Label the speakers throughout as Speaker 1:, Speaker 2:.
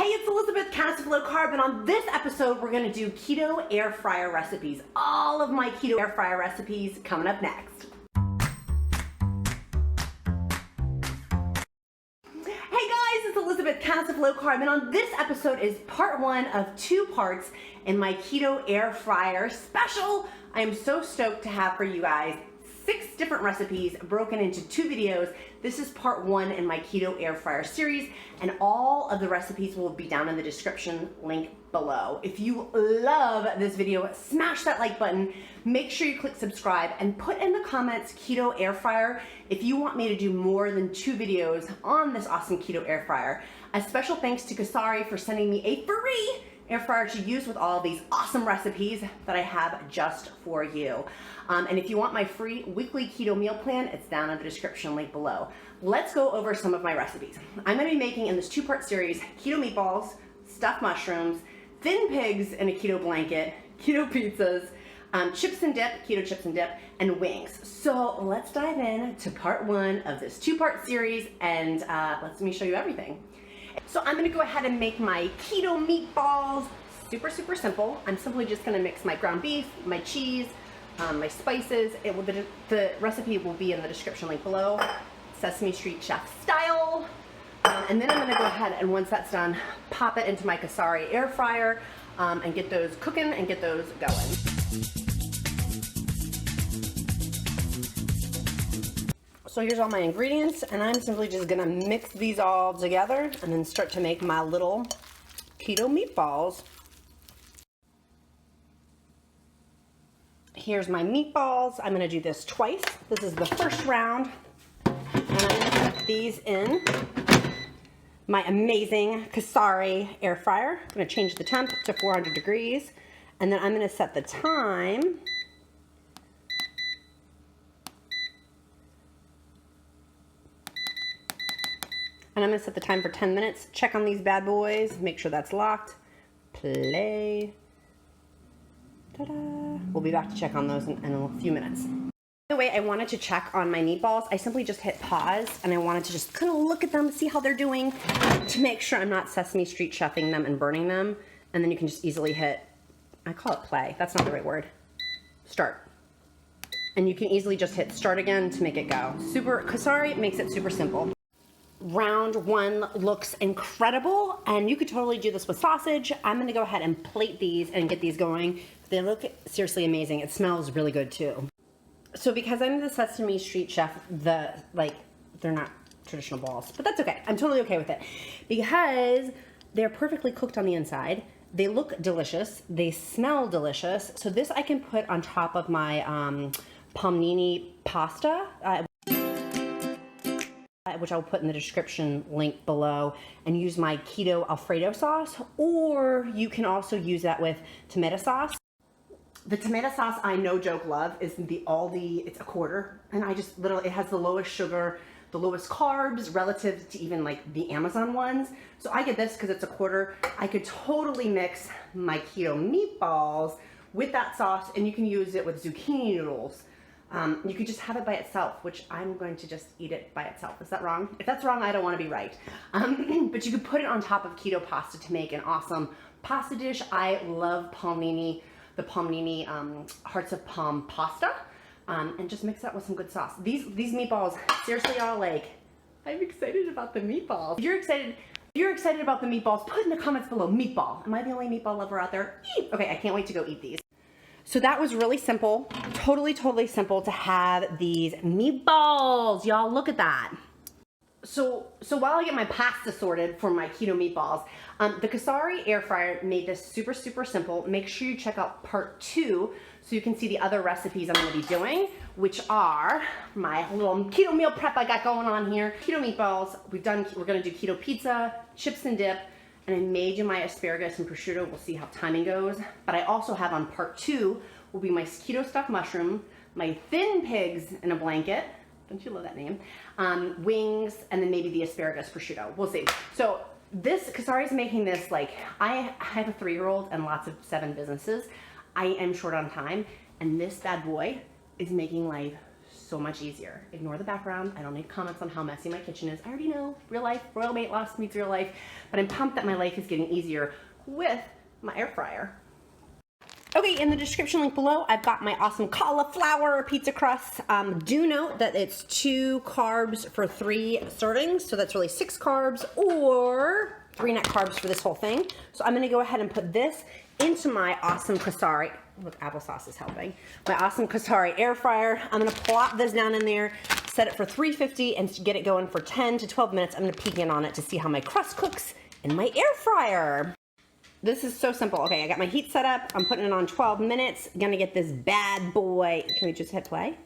Speaker 1: Hey, it's Elizabeth, Countess of Low Carb, and on this episode, we're gonna do keto air fryer recipes. All of my keto air fryer recipes coming up next. Hey guys, it's Elizabeth, Countess of Low Carb, and on this episode is part one of 2 parts in my keto air fryer special. I am so stoked to have for you guys 6 different recipes broken into 2 videos. This is part 1 in my keto air fryer series, and all of the recipes will be down in the description link below. If you love this video, smash that like button, make sure you click subscribe, and put in the comments keto air fryer if you want me to do more than 2 videos on this awesome keto air fryer. A special thanks to Cosori for sending me a free air fryer to use with all of these awesome recipes that I have just for you. And if you want my free weekly keto meal plan, it's down in the description link below. Let's go over some of my recipes. I'm gonna be making in this 2-part series, keto meatballs, stuffed mushrooms, thin pigs in a keto blanket, keto pizzas, chips and dip, keto chips and dip, and wings. So let's dive in to part 1 of this 2-part series, and let me show you everything. So I'm gonna go ahead and make my keto meatballs. Super simple. I'm simply just gonna mix my ground beef, my cheese, my spices. The recipe will be in the description link below, Sesame Street chef style. And then I'm gonna go ahead and once that's done, pop it into my Cosori air fryer and get those cooking and get those going. So here's all my ingredients, and I'm simply just gonna mix these all together and then start to make my little keto meatballs. Here's my meatballs. I'm gonna do this twice. This is the first round, and I'm gonna put these in my amazing Cosori air fryer. I'm gonna change the temp to 400 degrees, and then I'm gonna set the time. And I'm gonna set the time for 10 minutes. Check on these bad boys, make sure that's locked. Play. Ta-da. We'll be back to check on those in a few minutes. By the way, I wanted to check on my meatballs. I simply just hit pause, and I wanted to just kind of look at them, see how they're doing, to make sure I'm not Sesame Street chefing them and burning them. And then you can just easily hit, I call it play, that's not the right word, start. And you can easily just hit start again to make it go. Cosori makes it super simple. Round 1 looks incredible, and you could totally do this with sausage. I'm gonna go ahead and plate these and get these going. They look seriously amazing. It smells really good too. So because I'm the Sesame Street chef, they're not traditional balls, but that's okay. I'm totally okay with it because they're perfectly cooked on the inside. They look delicious. They smell delicious. So this I can put on top of my Palmini pasta, which I'll put in the description link below, and use my keto Alfredo sauce, or you can also use that with tomato sauce. The tomato sauce I no joke love is the Aldi, it's a quarter, and I just literally, it has the lowest sugar, the lowest carbs relative to even like the Amazon ones. So I get this because it's a quarter. I could totally mix my keto meatballs with that sauce, and you can use it with zucchini noodles. You could just have it by itself, which I'm going to just eat it by itself. Is that wrong? If that's wrong, I don't want to be right. But you could put it on top of keto pasta to make an awesome pasta dish. I love Palmini, the Palmini Hearts of Palm pasta, and just mix that with some good sauce. These meatballs, seriously, y'all, like, I'm excited about the meatballs. If you're excited about the meatballs, put in the comments below, meatball. Am I the only meatball lover out there? Okay, I can't wait to go eat these. So that was really simple, totally simple to have these meatballs. Y'all, look at that. So while I get my pasta sorted for my keto meatballs, the Cosori air fryer made this super simple. Make sure you check out part 2 so you can see the other recipes I'm gonna be doing, which are my little keto meal prep I got going on here. Keto meatballs, we're gonna do keto pizza, chips and dip, and I made you my asparagus and prosciutto. We'll see how timing goes. But I also have on part 2 will be my keto stuffed mushroom, my thin pigs in a blanket. Don't you love that name? Wings, and then maybe the asparagus prosciutto. We'll see. So this, Cosori's making this, like, I have a 3-year-old and lots of 7 businesses. I am short on time, and this bad boy is making life so much easier. Ignore the background. I don't need comments on how messy my kitchen is. I already know, real life, royal weight loss meets real life, but I'm pumped that my life is getting easier with my air fryer. Okay, in the description link below, I've got my awesome cauliflower pizza crust. Do note that it's 2 carbs for 3 servings, so that's really 6 carbs or 3 net carbs for this whole thing. So I'm gonna go ahead and put this into my awesome Cosori. Look, applesauce is helping. My awesome Cosori air fryer. I'm gonna plop this down in there, set it for 350 and get it going for 10 to 12 minutes. I'm gonna peek in on it to see how my crust cooks in my air fryer. This is so simple. Okay, I got my heat set up. I'm putting it on 12 minutes. Gonna get this bad boy. Can we just hit play?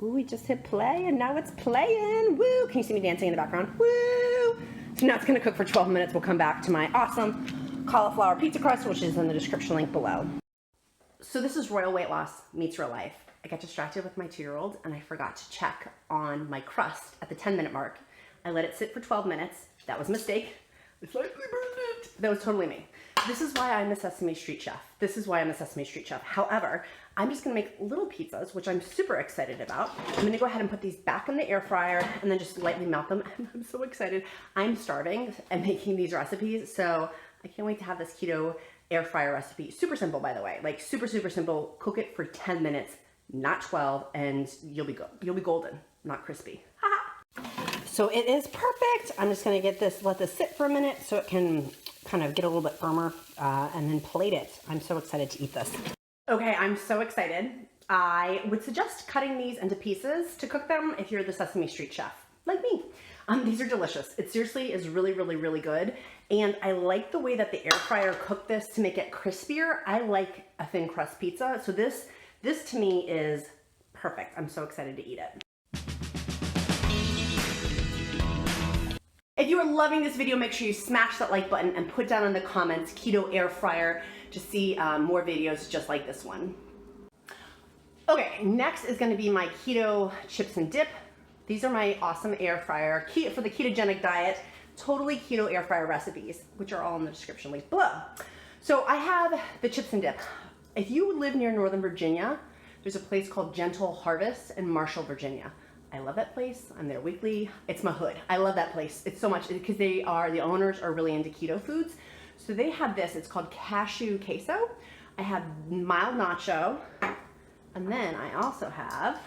Speaker 1: Ooh, we just hit play and now it's playing. Woo! Can you see me dancing in the background? Woo! So now it's gonna cook for 12 minutes. We'll come back to my awesome cauliflower pizza crust, which is in the description link below. So this is royal weight loss meets real life. I got distracted with my 2-year-old and I forgot to check on my crust at the 10-minute mark. I let it sit for 12 minutes. That was a mistake. I slightly burned it. That was totally me. This is why I'm the Sesame Street chef. This is why I'm the Sesame Street chef. However, I'm just gonna make little pizzas, which I'm super excited about. I'm gonna go ahead and put these back in the air fryer and then just lightly melt them. I'm so excited. I'm starving and making these recipes, so I can't wait to have this keto air fryer recipe. Super simple, by the way, like super, super simple. Cook it for 10 minutes, not 12, and you'll be good. You'll be golden, not crispy. So it is perfect. I'm just gonna get this, let this sit for a minute so it can kind of get a little bit firmer and then plate it. I'm so excited to eat this. Okay, I'm so excited. I would suggest cutting these into pieces to cook them if you're the Sesame Street chef, like me. These are delicious. It seriously is really, really, really good. And I like the way that the air fryer cooked this to make it crispier. I like a thin crust pizza. So this to me is perfect. I'm so excited to eat it. If you are loving this video, make sure you smash that like button and put down in the comments keto air fryer to see more videos just like this one. Okay, next is gonna be my keto chips and dip. These are my awesome air fryer for the ketogenic diet, totally keto air fryer recipes, which are all in the description link below. So I have the chips and dip. If you live near Northern Virginia, there's a place called Gentle Harvest in Marshall, Virginia. I love that place. I'm there weekly. It's my hood. I love that place. It's so much because the owners are really into keto foods. So they have this, it's called cashew queso. I have mild nacho. And then I also have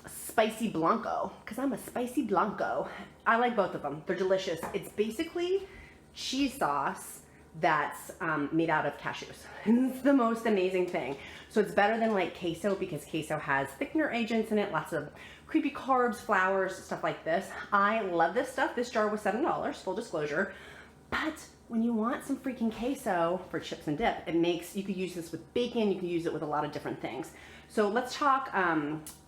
Speaker 1: spicy blanco, because I'm a spicy blanco. I like both of them. They're delicious. It's basically cheese sauce that's made out of cashews. It's the most amazing thing. So it's better than like queso because queso has thickener agents in it, lots of creepy carbs, flours, stuff like this. I love this stuff. This jar was $7, full disclosure. But when you want some freaking queso for chips and dip, you could use this with bacon, you can use it with a lot of different things. So let's talk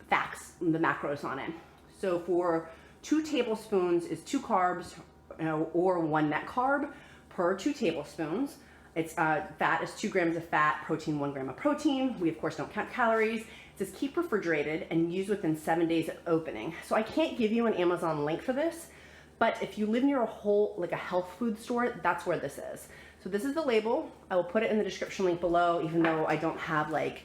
Speaker 1: facts, the macros on it. So for 2 tablespoons is 2 carbs or 1 net carb per 2 tablespoons. It's fat is 2 grams of fat, protein 1 gram of protein. We of course don't count calories. It says keep refrigerated and use within 7 days of opening. So I can't give you an Amazon link for this, but if you live near a health food store, that's where this is. So this is the label. I will put it in the description link below, even though I don't have like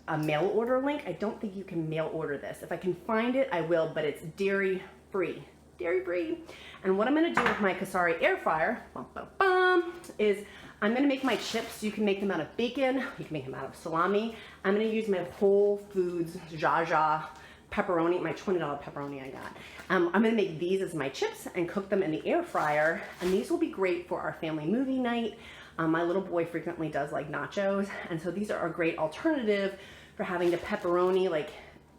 Speaker 1: a mail order link. I don't think you can mail order this. If I can find it, I will, but it's dairy free. Dairy free. And what I'm gonna do with my Cosori air fryer is I'm gonna make my chips. You can make them out of bacon, you can make them out of salami. I'm gonna use my Whole Foods Jaja pepperoni, my $20 pepperoni I got. I'm gonna make these as my chips and cook them in the air fryer. And these will be great for our family movie night. My little boy frequently does like nachos. And so these are a great alternative for having the pepperoni,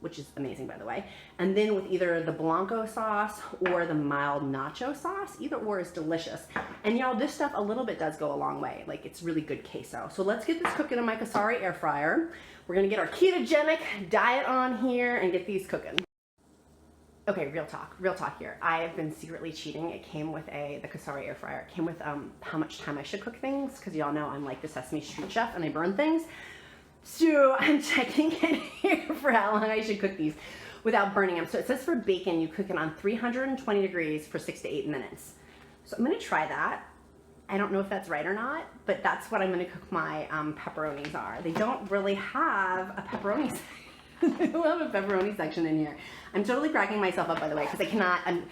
Speaker 1: which is amazing by the way. And then with either the Blanco sauce or the mild nacho sauce, either or is delicious. And y'all, this stuff a little bit does go a long way. Like it's really good queso. So let's get this cooking in my Cosori air fryer. We're gonna get our ketogenic diet on here and get these cooking. Okay, real talk here. I have been secretly cheating. It came with the Cosori air fryer. It came with how much time I should cook things, because y'all know I'm like the Sesame Street chef and I burn things. So I'm checking in here for how long I should cook these without burning them. So it says for bacon, you cook it on 320 degrees for 6 to 8 minutes. So I'm gonna try that. I don't know if that's right or not, but that's what I'm gonna cook my pepperonis are. They don't really have a pepperoni We'll have a pepperoni section in here. I'm totally cracking myself up, by the way, because I'm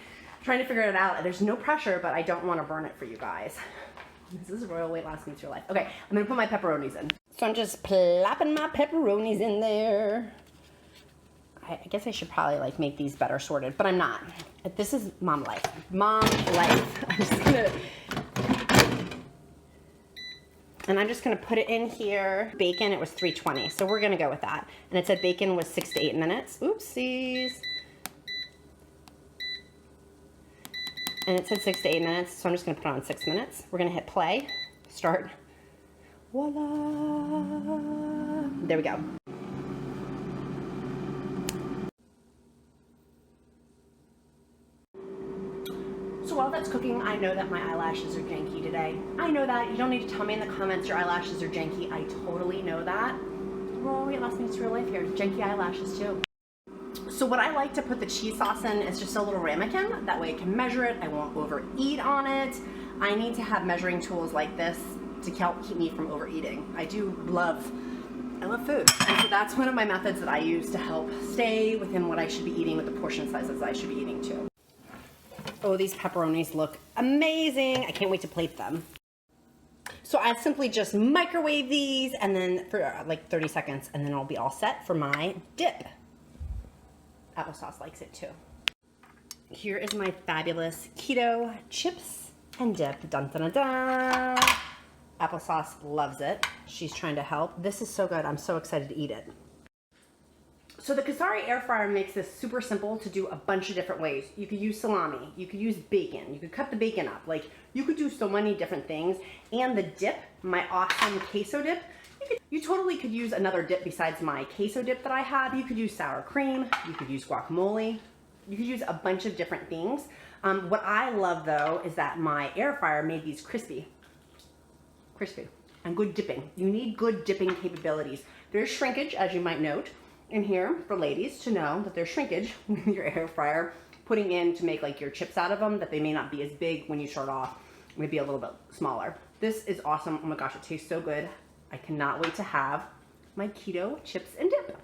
Speaker 1: trying to figure it out. There's no pressure, but I don't want to burn it for you guys. This is royal weight loss meets your life. Okay, I'm gonna put my pepperonis in. So I'm just plopping my pepperonis in there. I guess I should probably like make these better sorted, but I'm not. This is mom life. Mom life. I'm just gonna put it in here. Bacon, it was 320, so we're gonna go with that. And it said bacon was 6 to 8 minutes. Oopsies. And it said 6 to 8 minutes, so I'm just gonna put on 6 minutes. We're gonna hit play, start. Voila. There we go. So while that's cooking, I know that my eyelashes are janky today. I know that. You don't need to tell me in the comments your eyelashes are janky. I totally know that. Well, weight loss meets real life here. Janky eyelashes too. So what I like to put the cheese sauce in is just a little ramekin. That way I can measure it. I won't overeat on it. I need to have measuring tools like this to keep me from overeating. I love food. And so that's one of my methods that I use to help stay within what I should be eating with the portion sizes I should be eating too. Oh, these pepperonis look amazing. I can't wait to plate them. So I simply just microwave these and then for like 30 seconds and then I'll be all set for my dip. Applesauce likes it too. Here is my fabulous keto chips and dip. Dun dun dun dun. Applesauce loves it. She's trying to help. This is so good. I'm so excited to eat it. So the Cosori air fryer makes this super simple to do a bunch of different ways. You could use salami, you could use bacon, you could cut the bacon up. Like, you could do so many different things. And the dip, my awesome queso dip, you totally could use another dip besides my queso dip that I have. You could use sour cream, you could use guacamole, you could use a bunch of different things. What I love though is that my air fryer made these crispy, and good dipping. You need good dipping capabilities. There's shrinkage, as you might note, in here for ladies to know that there's shrinkage with your air fryer, putting in to make like your chips out of them, that they may not be as big when you start off, maybe a little bit smaller. This is awesome. Oh my gosh, it tastes so good. I cannot wait to have my keto chips and dip.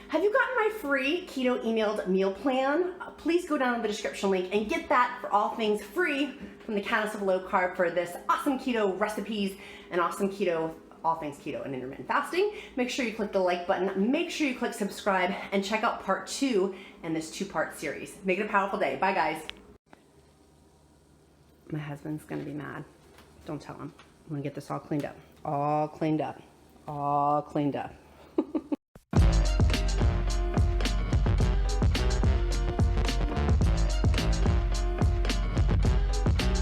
Speaker 1: Have you gotten my free keto emailed meal plan? Please go down in the description link and get that for all things free from the Countess of Low Carb for this awesome keto recipes and awesome keto, all things keto and intermittent fasting. Make sure you click the like button, make sure you click subscribe, and check out part 2 in this 2-part series. Make it a powerful day. Bye guys. My husband's gonna be mad. Don't tell him. I'm gonna get this all cleaned up. All cleaned up. All cleaned up.